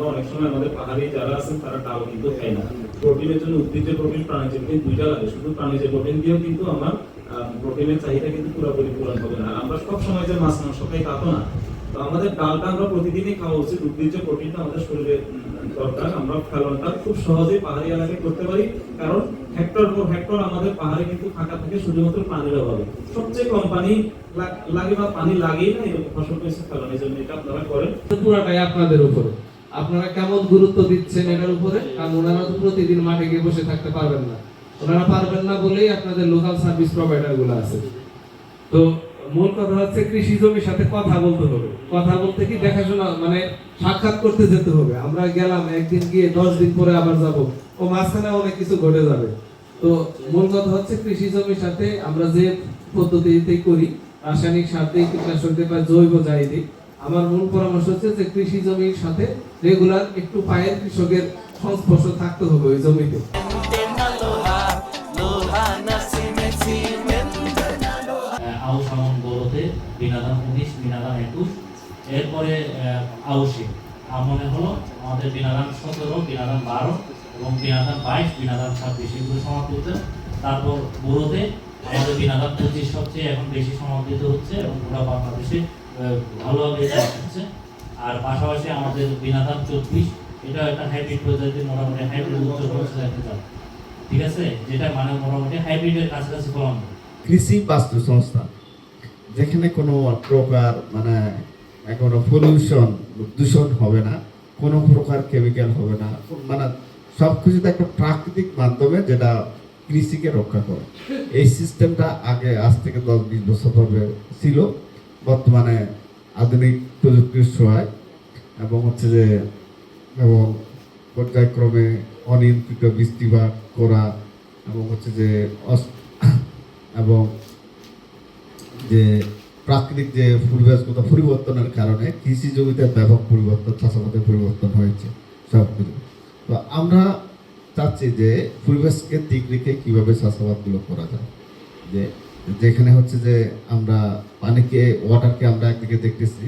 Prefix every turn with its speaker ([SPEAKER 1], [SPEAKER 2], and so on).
[SPEAKER 1] আমরা অনেক সময় আমাদের পাহাড়ি যারা আছেন তারা ডাল কিন্তু খায় না। প্রোটিনের জন্য উদ্ভিজ্জ প্রোটিন, প্রাণীজ প্রোটিন দুইটা লাগে। শুধু প্রাণীজ প্রোটিন দিয়েও কিন্তু আমার প্রোটিনের চাহিদা কিন্তু পুরোপুরি পূরণ হবে না। আমরা সব সময় যে মাছ মাংস খাই তা তো না। তো আমাদের ডালটা আমরা প্রতিদিনই খাওয়া উচিত। উদ্ভিজ্জ প্রোটিনটা আমাদের শরীরে দরকার। আমরা ফলনটা খুব সহজেই পাহাড়ি এলাকায় করতে পারি, কারণ হেক্টর পর হেক্টর আমাদের পাহাড়ে কিন্তু ফাঁকা থাকে শুধুমাত্র পানির অভাবে। সবচেয়ে কম পানি লাগে বা পানি লাগেই না এরকম ফসল বেশি ফলনের জন্য এটা আপনারা করেন।
[SPEAKER 2] পুরাটাই আপনাদের উপরে, আপনারা কেমন গুরুত্ব দিচ্ছেন এটার উপরে। কারণ ওনারা তো প্রতিদিন মাঠে গিয়ে বসে থাকতে পারবেন না, ওনারা পারবেন না বলেই আপনাদের লোকাল সার্ভিস প্রোভাইডার গুলো আছে। তো মূল কথা হচ্ছে কৃষি জমির সাথে কথা বলতে হবে। কথা বলতে কি দেখাশোনা মানে সাক্ষাৎ করতে যেতে হবে। আমরা গেলাম একদিন গিয়ে 10 দিন পরে আবার যাব, ও মাঝখানে অনেক কিছু ঘটে যাবে। তো মূল কথা হচ্ছে কৃষি জমির সাথে আমরা যে পদ্ধতিতে করি, রাসায়নিক সার দিয়ে, কীটনাশক দিয়ে বা জৈব যাই দিই, আমার মূল পরামর্শ হচ্ছে যে কৃষি জমির সাথে রেগুলার একটু পায়ের কৃষকের সংস্পর্শ থাকতে হবে ওই জমিতে।
[SPEAKER 3] আউশ আমন গরুতে বিনাদান 19, বিনাদান 21, এরপরে আউশে আমনে হলো আমাদের বিনাদান 17, বিনাদান 12 এবং বিনাদান 22, বিনাদান 26 এগুলো সমাপ্ত। তারপর গরুতে আমাদের বিনাদান 25 সবচেয়ে এখন বেশি সমাদৃত হচ্ছে এবং পুরো বাংলাদেশে ভালোভাবে হচ্ছে। আর পাশাপাশি আমাদের বিনাদান 24, এটা একটা হাইব্রিড প্রজাতির, মোটামুটি হাইব্রিড উচ্চ প্রজাতির একটা জাত, ঠিক আছে, যেটা মানে মোটামুটি হাইব্রিডের কাছাকাছি ফলন।
[SPEAKER 4] কৃষি বাস্তু সংস্থা যেখানে কোনো প্রকার মানে কোনো পলিউশন, দূষণ হবে না, কোনো প্রকার কেমিক্যাল হবে না, মানে সব কিছুতে একটা প্রাকৃতিক মাধ্যমে যেটা কৃষিকে রক্ষা করে। এই সিস্টেমটা আগে আজ থেকে 10-20 বছর পূর্বে ছিল। বর্তমানে আধুনিক প্রযুক্তির সহায় এবং হচ্ছে যে এবং পর্যায়ক্রমে অনিয়ন্ত্রিত বৃষ্টিপাত করা এবং হচ্ছে যে এবং যে প্রাকৃতিক যে পরিবেশগত পরিবর্তনের কারণে কৃষি জমিতে ব্যাপক পরিবর্তন, চাষাবাদের পরিবর্তন হয়েছে সব কিছু। তো আমরা চাচ্ছি যে পরিবেশকে দিক রেখে কীভাবে চাষাবাদগুলো করা যায়, যে যেখানে হচ্ছে যে আমরা পানিকে, ওয়াটারকে আমরা একদিকে দেখতেছি